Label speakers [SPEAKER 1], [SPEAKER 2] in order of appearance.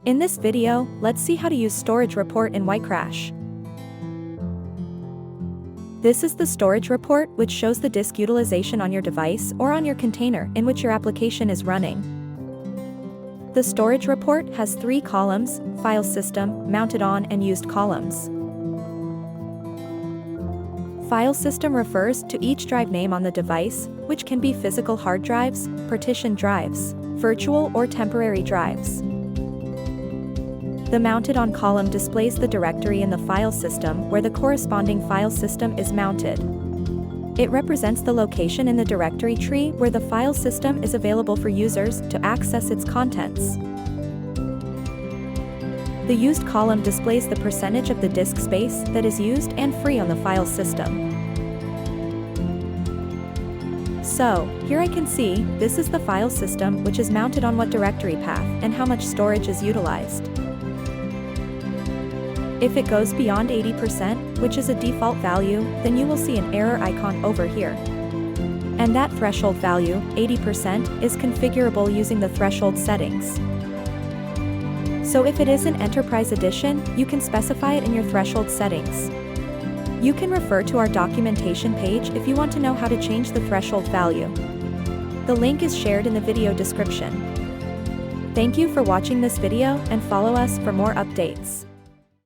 [SPEAKER 1] In this video, let's see how to use storage report in yCrash. This is the storage report, which shows the disk utilization on your device or on your container in which your application is running. The storage report has 3 columns: file system, mounted on, and used columns. File system refers to each drive name on the device, which can be physical hard drives, partition drives, virtual or temporary drives. The mounted on column displays the directory in the file system where the corresponding file system is mounted. It represents the location in the directory tree where the file system is available for users to access its contents. The used column displays the percentage of the disk space that is used and free on the file system. So, here I can see, this is the file system which is mounted on what directory path and how much storage is utilized. If it goes beyond 80%, which is a default value, then you will see an error icon over here. And that threshold value, 80%, is configurable using the threshold settings. So if it is an Enterprise Edition, you can specify it in your threshold settings. You can refer to our documentation page if you want to know how to change the threshold value. The link is shared in the video description. Thank you for watching this video and follow us for more updates.